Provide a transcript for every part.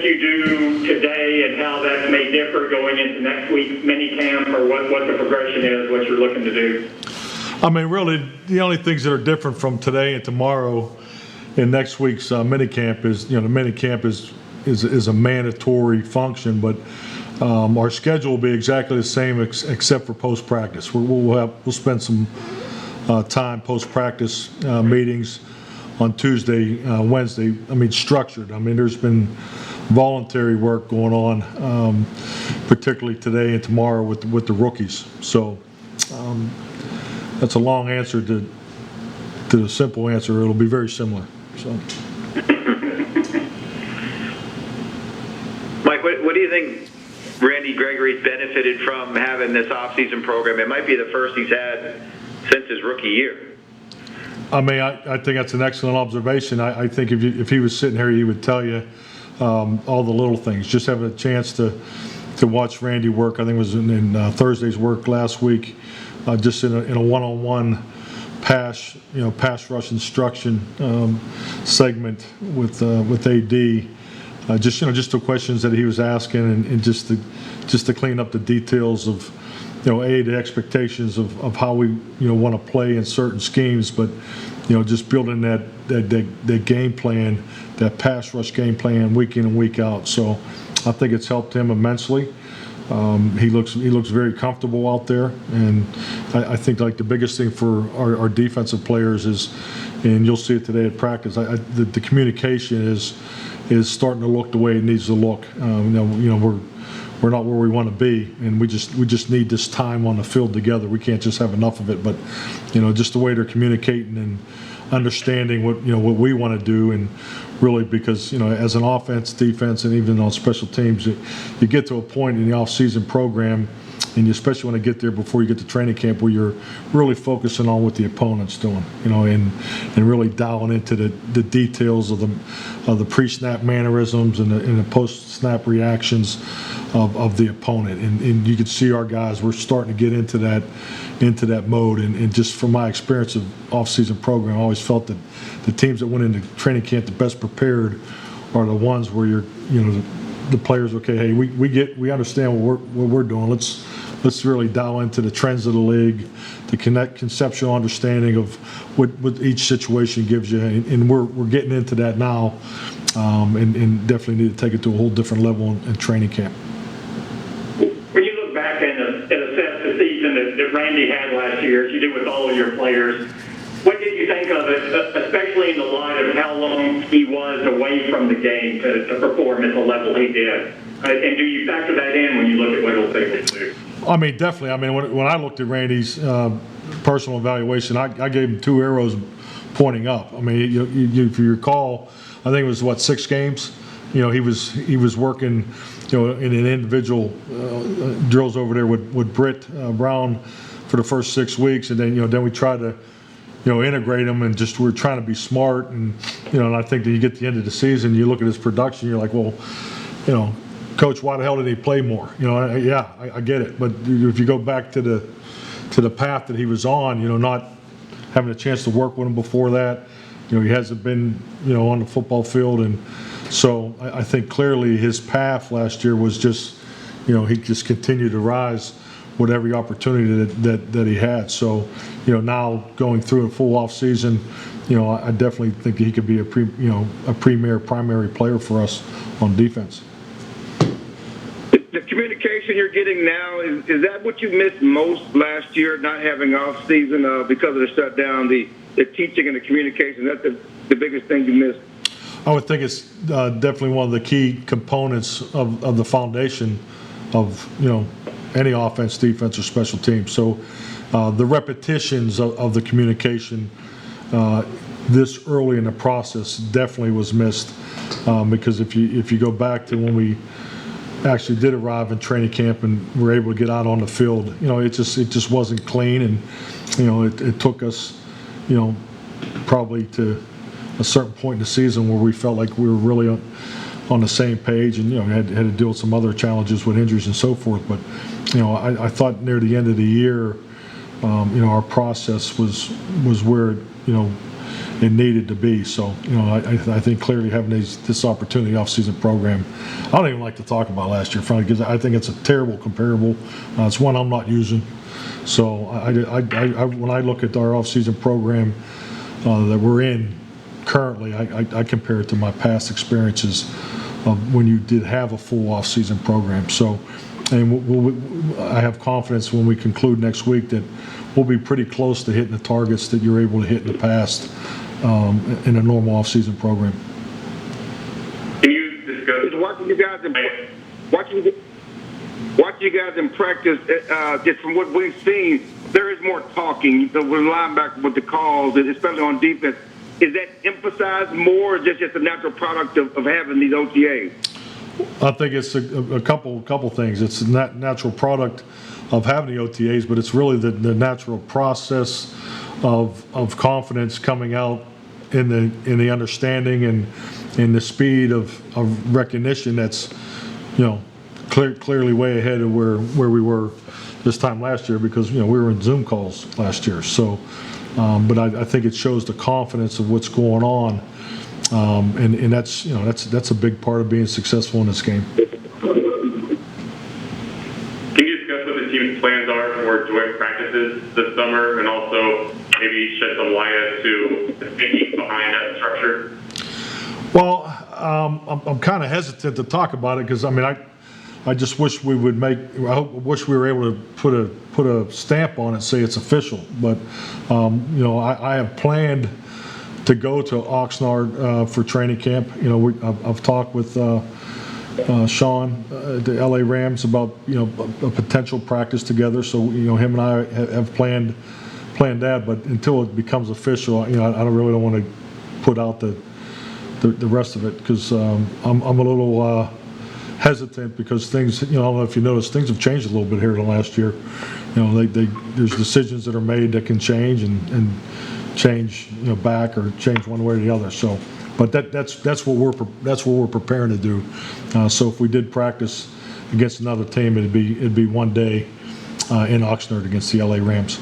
you do today and how that may differ going into next week's mini camp, or what the progression is, what you're looking to do? I mean, really, the only things that are different from today and tomorrow in next week's mini camp is, the mini camp is a mandatory function, but our schedule will be exactly the same except for post practice. We'll spend some time post practice meetings on Tuesday, Wednesday. I mean, structured. I mean, there's been voluntary work going on, particularly today and tomorrow with the rookies. So that's a long answer to the simple answer. It'll be very similar. So, Mike, what do you think Randy Gregory's benefited from having this offseason program? It might be the first he's had since his rookie year. I mean, I think that's an excellent observation. I think if he was sitting here, he would tell you all the little things. Just having a chance to watch Randy work. I think it was in Thursday's work last week, just in a one-on-one pass rush instruction segment with AD. Just the questions that he was asking, and just to clean up the details of, the expectations of how we, want to play in certain schemes, but, just building that game plan, that pass rush game plan week in and week out. So I think it's helped him immensely. He looks very comfortable out there, and I think like the biggest thing for our defensive players is, and you'll see it today at practice, the communication is starting to look the way it needs to look. We're not where we want to be, and we just need this time on the field together. We can't just have enough of it, but just the way they're communicating and understanding what we want to do, and really because as an offense, defense, and even on special teams, you get to a point in the off-season program, and you especially want to get there before you get to training camp, where you're really focusing on what the opponent's doing, and really dialing into the details of the pre-snap mannerisms and the post-snap reactions of the opponent, and you can see our guys, we're starting to get into that mode, and just from my experience of off-season program, I always felt that the teams that went into training camp the best prepared are the ones where the players, okay, hey, we understand what we're doing. Let's really dial into the trends of the league, the conceptual understanding of what each situation gives you, and we're getting into that now, and definitely need to take it to a whole different level in training camp. When you look back and assess the season that Randy had last year, as you did with all of your players, what did you think of it, especially in the light of how long he was away from the game to perform at the level he did? And do you factor that in when you look at what he'll be able to do? I mean, definitely. I mean, when I looked at Randy's personal evaluation, I gave him 2 arrows pointing up. I mean, if you recall, I think it was 6 games. He was working, in an individual drills over there with Britt Brown for the first 6 weeks, and then we tried to integrate him, and just we're trying to be smart, and and I think that you get to the end of the season, you look at his production, you're like, well, Coach, why the hell did he play more? I get it, but if you go back to the path that he was on, not having a chance to work with him before that, he hasn't been on the football field, and so I think clearly his path last year was just he just continued to rise with every opportunity that he had. So now going through a full off season, I definitely think that he could be a premier primary player for us on defense. The communication you're getting now, is that what you missed most last year, not having off season because of the shutdown, the teaching and the communication? That's the biggest thing you missed? I would think it's definitely one of the key components of the foundation of any offense, defense, or special teams. So the repetitions of the communication this early in the process definitely was missed, because if you go back to when we actually did arrive in training camp and were able to get out on the field, it just wasn't clean, and it took us probably to a certain point in the season where we felt like we were really on the same page, and had to deal with some other challenges with injuries and so forth. But I thought near the end of the year, our process was where it needed to be. So, I think clearly having this opportunity off-season program, I don't even like to talk about last year, frankly, because I think it's a terrible comparable. It's one I'm not using. So when I look at our off-season program that we're in currently, I compare it to my past experiences of when you did have a full off-season program. So, and I have confidence when we conclude next week that we'll be pretty close to hitting the targets that you're able to hit in the past in a normal off-season program. Can you discuss Watching you guys in practice, just from what we've seen, there is more talking with linebackers, with the calls, especially on defense. Is that emphasized more, or just a natural product of having these OTAs? I think it's a couple things. It's a natural product of having the OTAs, but it's really the natural process of confidence coming out in the understanding and in the speed of recognition that's clearly way ahead of where we were this time last year, because we were in Zoom calls last year. So, but I think it shows the confidence of what's going on, and that's a big part of being successful in this game. Can you discuss what the team's plans are for joint practices this summer, and also maybe shed some light as to the thinking behind that structure? Well, I'm kind of hesitant to talk about it because I just wish we would wish we were able to put a stamp on it, say it's official. But I have planned to go to Oxnard for training camp. I've talked with Sean, the LA Rams, about a potential practice together. So him and I have planned that. But until it becomes official, I don't want to put out the rest of it, because I'm a little hesitant, because things, I don't know if you noticed, things have changed a little bit here in the last year. There's decisions that are made that can change and change back or change one way or the other. So, but that's what we're preparing to do. So if we did practice against another team, it'd be one day in Oxnard against the LA Rams.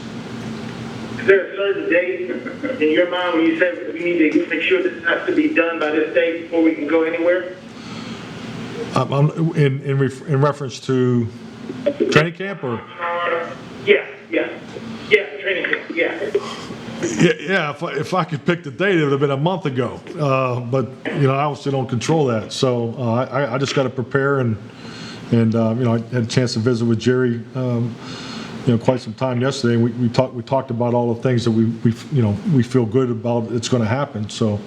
Is there a certain date in your mind when you said we need to make sure this has to be done by this date before we can go anywhere? In reference to training camp, or? Yeah, training camp, Yeah. If I could pick the date, it would have been a month ago. But I obviously don't control that, so I just got to prepare, and I had a chance to visit with Jerry quite some time yesterday, and we talked about all the things that we feel good about it's going to happen. So,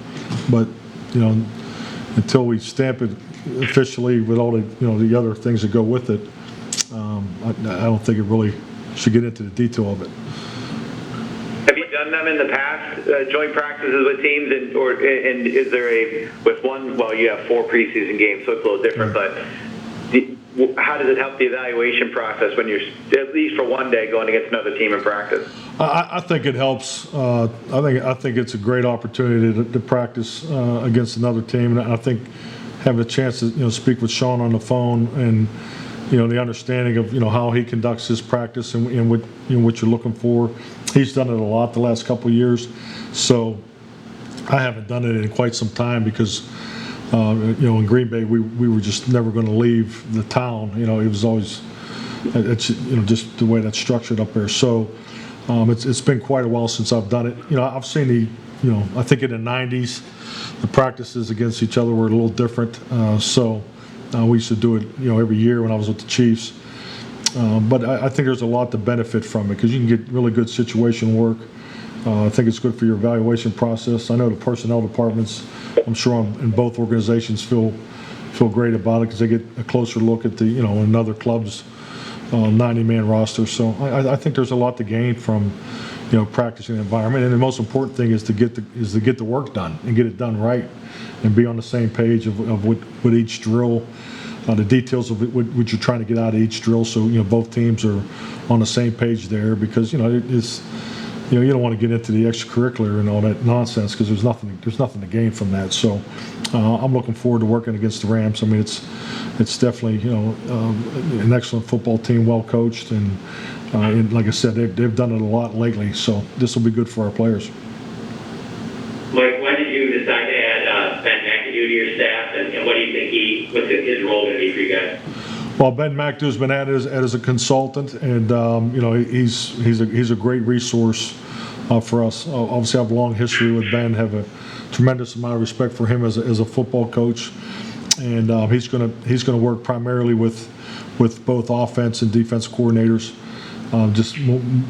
but until we stamp it officially with all the the other things that go with it, I don't think it really should get into the detail of it. Have you done them in the past, joint practices with teams, and is there with one? Well, you have 4 preseason games, so it's a little different. Right. But how does it help the evaluation process when you're at least for one day going against another team in practice? I think it helps. I think it's a great opportunity to practice against another team, and I think having a chance to speak with Sean on the phone, and the understanding of how he conducts his practice and what what you're looking for. He's done it a lot the last couple of years, so I haven't done it in quite some time, because in Green Bay we were just never going to leave the town. It was always just the way that's structured up there. So it's been quite a while since I've done it. I've seen I think in the 90s the practices against each other were a little different. So we used to do it every year when I was with the Chiefs. But I think there's a lot to benefit from it, because you can get really good situation work. I think it's good for your evaluation process. I know the personnel departments, I'm sure in both organizations, feel great about it, because they get a closer look at the another club's 90-man roster. So I think there's a lot to gain from practicing the environment, and the most important thing is to get the work done and get it done right, and be on the same page of what each drill. The details of what you're trying to get out of each drill, so both teams are on the same page there, because it's you don't want to get into the extracurricular and all that nonsense, because there's nothing to gain from that. So I'm looking forward to working against the Rams. I mean, it's definitely an excellent football team, well coached, and like I said, they've done it a lot lately. So this will be good for our players. McAdoo to your staff, and what do you think what's his role going to be for you guys? Well, Ben McAdoo's been at it as a consultant, and he's a great resource for us. Obviously, I have a long history with Ben. Have a tremendous amount of respect for him as a football coach, and he's gonna work primarily with both offense and defense coordinators. Just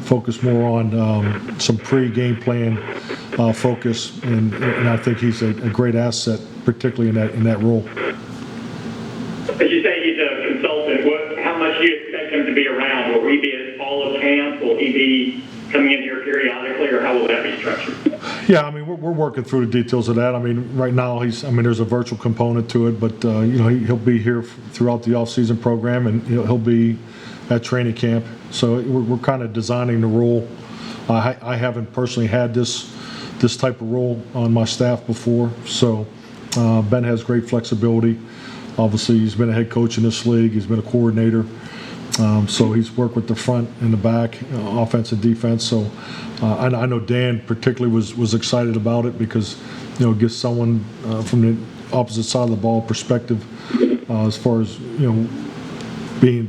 focus more on some pre-game plan focus, and I think he's a great asset, particularly in that role. As you say, he's a consultant. How much do you expect him to be around? Will he be at all of camp? Will he be coming in here periodically, or how will that be structured? Yeah, I mean, we're working through the details of that. I mean, right now there's a virtual component to it, but he'll be here throughout the off-season program, and he'll be at training camp. So we're kind of designing the role. I haven't personally had this type of role on my staff before, so Ben has great flexibility. Obviously, he's been a head coach in this league. He's been a coordinator. So he's worked with the front and the back, offense and defense. So I know Dan particularly was excited about it because, it gives someone from the opposite side of the ball perspective as far as, being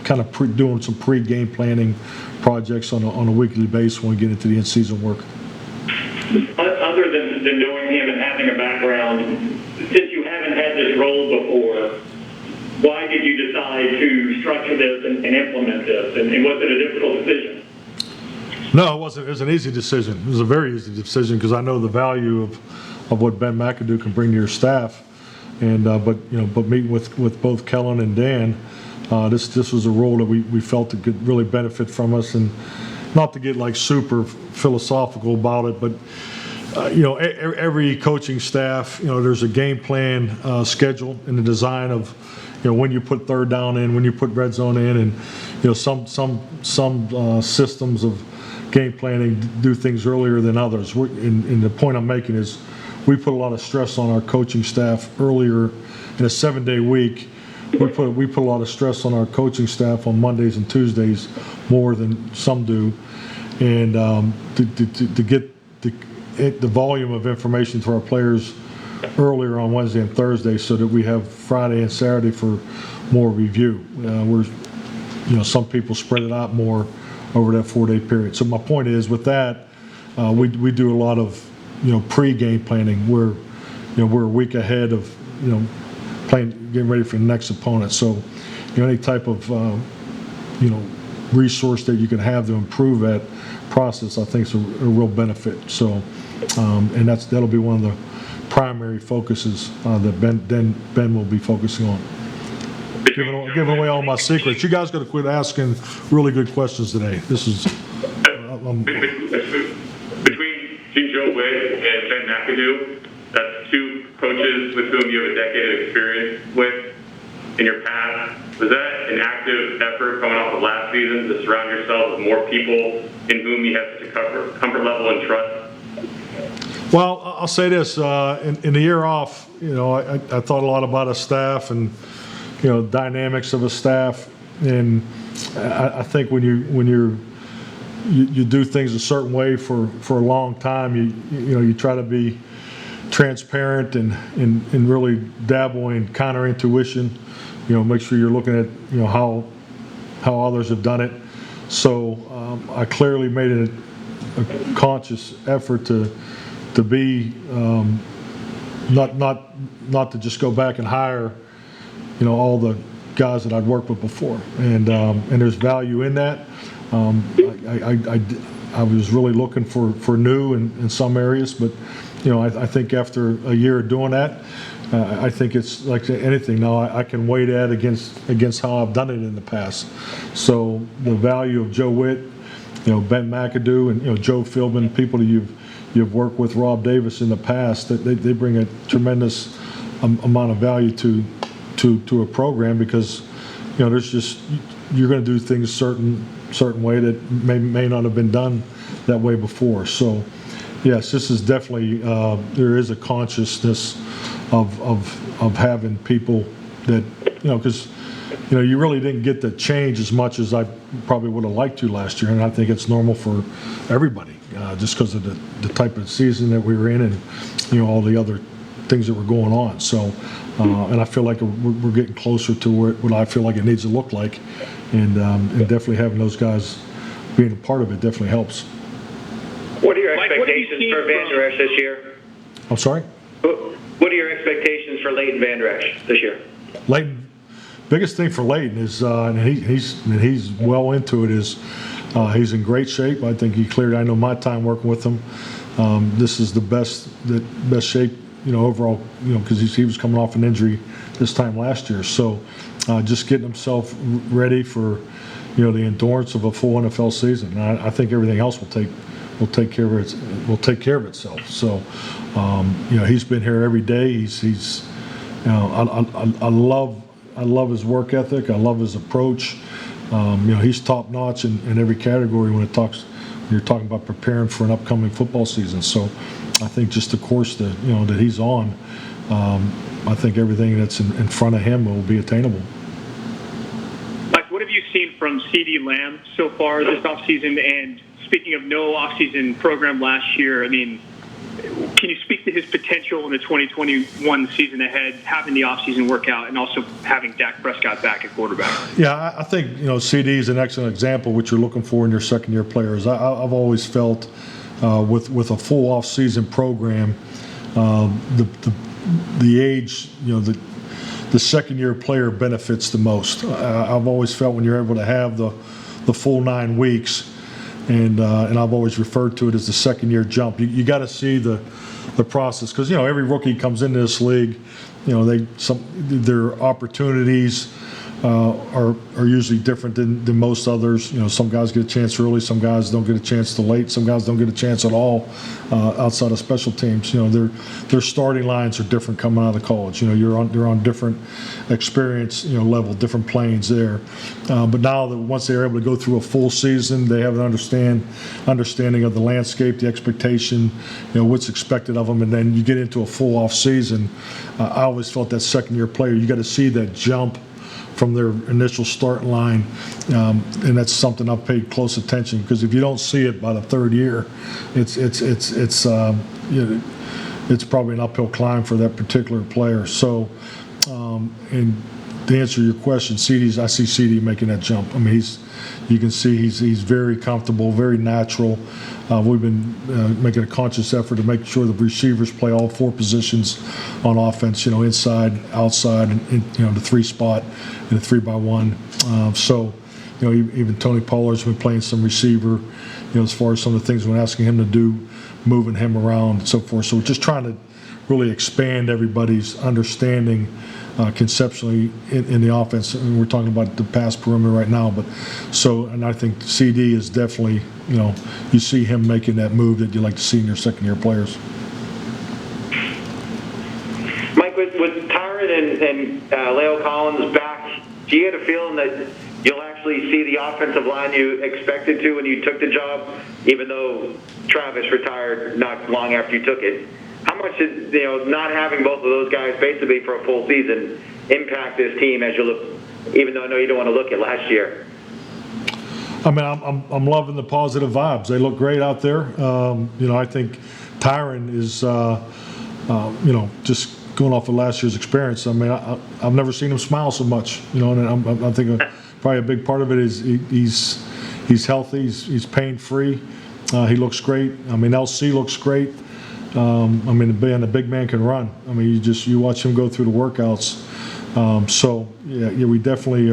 kind of doing some pre-game planning projects on a weekly basis when we get into the in-season work. Other than knowing him and having a background, since you haven't had this role before, why did you decide to structure this and implement this? And was it a difficult decision? No, it wasn't. It was an easy decision. It was a very easy decision because I know the value of what Ben McAdoo can bring to your staff. And but meeting with both Kellen and Dan, this was a role that we felt it could really benefit from us, and not to get like super philosophical about it, but every coaching staff, there's a game plan schedule in the design of when you put third down in, when you put red zone in, and some systems of game planning do things earlier than others. And the point I'm making is we put a lot of stress on our coaching staff earlier in a 7-day week. We put a lot of stress on our coaching staff on Mondays and Tuesdays more than some do, and to get the volume of information to our players earlier on Wednesday and Thursday, so that we have Friday and Saturday for more review. Some people spread it out more over that 4-day period. So my point is, with that, we do a lot of pre-game planning where we're a week ahead of getting ready for the next opponent. So any type of resource that you can have to improve that process, I think is a real benefit. So and that'll be one of the primary focuses that Ben will be focusing on. Giving away all my secrets. You guys got to quit asking really good questions today. This is between Joe Witt and Ben McAdoo, that's two coaches with whom you have a decade of experience with in your past. Was that an active effort coming off of last season to surround yourself with more people in whom you have such a comfort level and trust? Well, I'll say this: in the year off, I thought a lot about a staff and dynamics of a staff, and I think when you do things a certain way for a long time, you try to be transparent and really dabble in counterintuition. Make sure you're looking at how others have done it. So I clearly made a conscious effort to be not to just go back and hire all the guys that I'd worked with before, and there's value in that. I was really looking for new in some areas, but I think after a year of doing that, I think it's like anything now. I can weigh that against how I've done it in the past. So the value of Joe Witt, Ben McAdoo, and Joe Philbin, people that you've worked with, Rob Davis in the past, that they bring a tremendous amount of value to a program, because there's just, you're going to do things certain way that may not have been done that way before. So yes, this is definitely there is a consciousness of having people that because you really didn't get to change as much as I probably would have liked to last year, and I think it's normal for everybody just because of the type of season that we were in, and all the other things that were going on. So, and I feel like we're getting closer to what I feel like it needs to look like, and definitely having those guys being a part of it definitely helps. What are your Mike, what have you expectations seen for Van Der Esch this year? I'm sorry? What are your expectations for Leighton Van Der Esch this year? Leighton, biggest thing for Leighton is, and he's well into it, is he's in great shape. I think he cleared. I know my time working with him. This is the best shape, overall, because he was coming off an injury this time last year. So just getting himself ready for, the endurance of a full NFL season. And I think everything else will take care of itself. So, he's been here every day. He's I love his work ethic. I love his approach. He's top notch in every category when you're talking about preparing for an upcoming football season. So, I think just the course that he's on, I think everything that's in front of him will be attainable. Mike, what have you seen from CeeDee Lamb so far this offseason? And speaking of no offseason program last year, I mean, can you speak to his potential in the 2021 season ahead, having the offseason workout and also having Dak Prescott back at quarterback? Yeah, I think CD is an excellent example of what you're looking for in your second-year players. I've always felt with a full off-season program, the age, the second-year player benefits the most. I've always felt when you're able to have the full 9 weeks. And I've always referred to it as the second-year jump. You got to see the process, because every rookie comes into this league, their opportunities are usually different than most others. Some guys get a chance early, some guys don't get a chance till late, some guys don't get a chance at all outside of special teams. Their starting lines are different coming out of college. They're on different experience level, different planes there. But now that once they're able to go through a full season, they have an understanding of the landscape, the expectation, what's expected of them, and then you get into a full off season. I always felt that second-year player, you got to see that jump from their initial start line, and that's something I've paid close attention, because if you don't see it by the third year, it's probably an uphill climb for that particular player. So, and to answer your question, I see CD making that jump. I mean, you can see he's very comfortable, very natural. We've been making a conscious effort to make sure the receivers play all 4 positions on offense, inside, outside, and the 3 spot and the 3-by-1. So, even Tony Pollard's been playing some receiver, as far as some of the things we're asking him to do, moving him around and so forth. So we're just trying to really expand everybody's understanding conceptually in the offense. I mean, we're talking about the pass perimeter right now, and I think CD is definitely, you see him making that move that you like to see in your second-year players. Mike, with Tyron and Leo Collins back, do you get a feeling that you'll actually see the offensive line you expected to when you took the job, even though Travis retired not long after you took it? How much did not having both of those guys basically for a full season impact this team as you look? Even though I know you don't want to look at last year. I mean, I'm loving the positive vibes. They look great out there. I think Tyron is, just going off of last year's experience. I mean, I've never seen him smile so much. And I think probably a big part of it is he's healthy. He's pain free. He looks great. I mean, LC looks great. The big man can run. I mean, you watch him go through the workouts. We definitely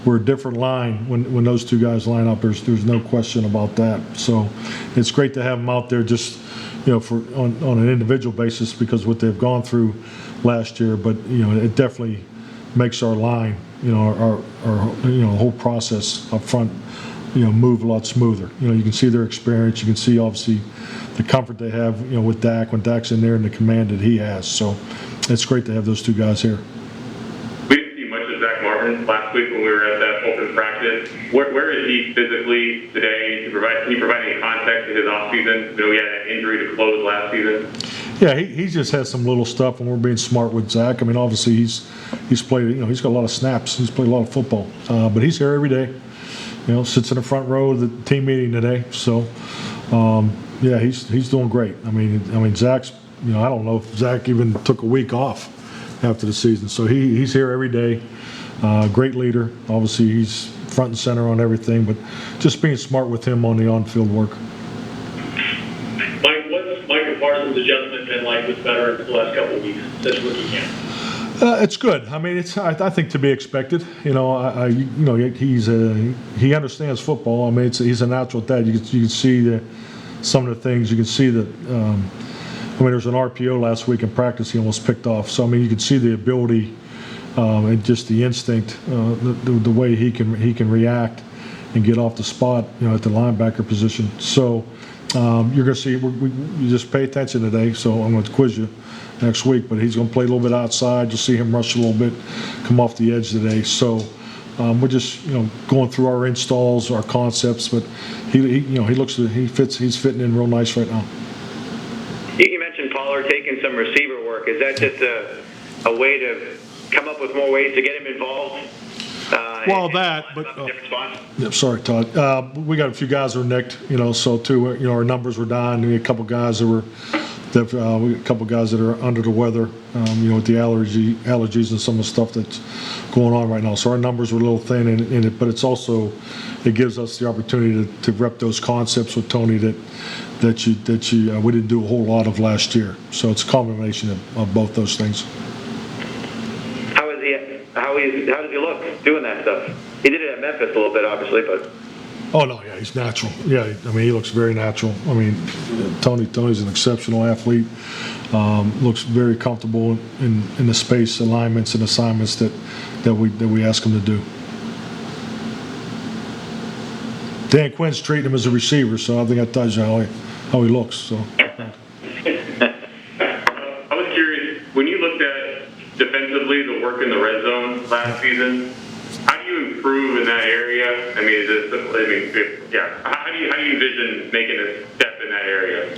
we're a different line when those two guys line up. There's no question about that. So it's great to have them out there just on an individual basis because of what they've gone through last year. But it definitely makes our line, our whole process up front, move a lot smoother. You can see their experience. You can see obviously the comfort they have, with Dak when Dak's in there and the command that he has. So it's great to have those two guys here. We didn't see much of Zach Martin last week when we were at that open practice. Where is he physically today? Can you provide any context to his offseason? He had an injury to close last season. Yeah, he just has some little stuff, and we're being smart with Zach. I mean, obviously he's played, he's got a lot of snaps. He's played a lot of football, but he's here every day. Sits in the front row of the team meeting today. So, he's doing great. I mean, Zach's I don't know if Zach even took a week off after the season. So he's here every day. Great leader. Obviously, he's front and center on everything, but just being smart with him on the on-field work. Mike, what's Micah Parsons' adjustment been like with veterans the last couple of weeks since rookie camp? It's good. I mean, I think to be expected. He understands football. I mean, he's a natural at that. You can see some of the things. You can see that. There's an RPO last week in practice he almost picked off. So I mean, you can see the ability and just the instinct, the way he can react and get off the spot, at the linebacker position. So you're going to see. You just pay attention today. So I'm going to quiz you next week, but he's going to play a little bit outside. You'll see him rush a little bit, come off the edge today. So we're just going through our installs, our concepts, but he's fitting in real nice right now. You mentioned Pollard taking some receiver work. Is that just a way to come up with more ways to get him involved? Sorry, Todd. We got a few guys that were nicked, so too, our numbers were down. We had a couple guys that are under the weather, with the allergies and some of the stuff that's going on right now. So our numbers were a little thin in it, but it gives us the opportunity to rep those concepts with Tony that we didn't do a whole lot of last year. So it's a combination of both those things. How does he look doing that stuff? He did it at Memphis a little bit, obviously, but. Oh no, yeah, he's natural. Yeah, I mean, he looks very natural. I mean, Tony's an exceptional athlete. Looks very comfortable in the space alignments and assignments that we ask him to do. Dan Quinn's treating him as a receiver, so I think that tells you how he looks. So. I was curious, when you looked at defensively the work in the red zone last season, how do you improve in that area? I mean, how do you envision making a step in that area?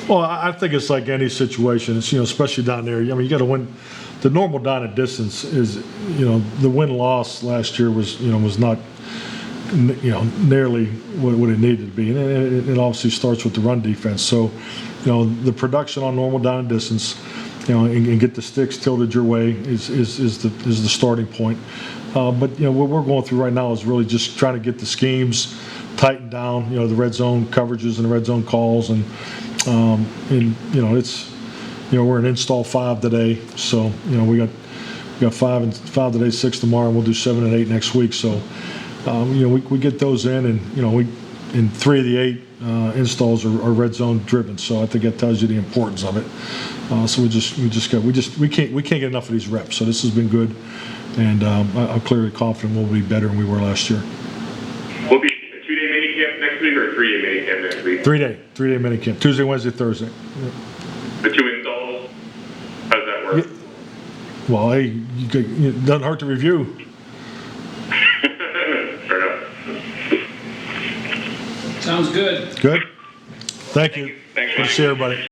Well, I think it's like any situation. It's, especially down there. I mean, you got to win. The normal down and distance is, the win-loss last year was not, nearly what it needed to be. And it obviously starts with the run defense. So, the production on normal down and distance, and get the sticks tilted your way is the starting point. But what we're going through right now is really just trying to get the schemes tightened down. The red zone coverages and the red zone calls, and it's we're in install 5 today. So we got 5 today, 6 tomorrow, and we'll do 7 and 8 next week. So we get those in, and in 3 of the 8 installs are red zone driven. So I think that tells you the importance of it. So we can't get enough of these reps. So this has been good, and I'm clearly confident we'll be better than we were last year. Will be a 2-day minicamp next week or a 3-day minicamp next week? 3-day minicamp. Tuesday, Wednesday, Thursday. Yeah. The 2 installs. How does that work? Yeah. Well, hey, it doesn't hurt to review. Fair enough. Sounds good. Good. Thank you. Thanks, Good to see everybody.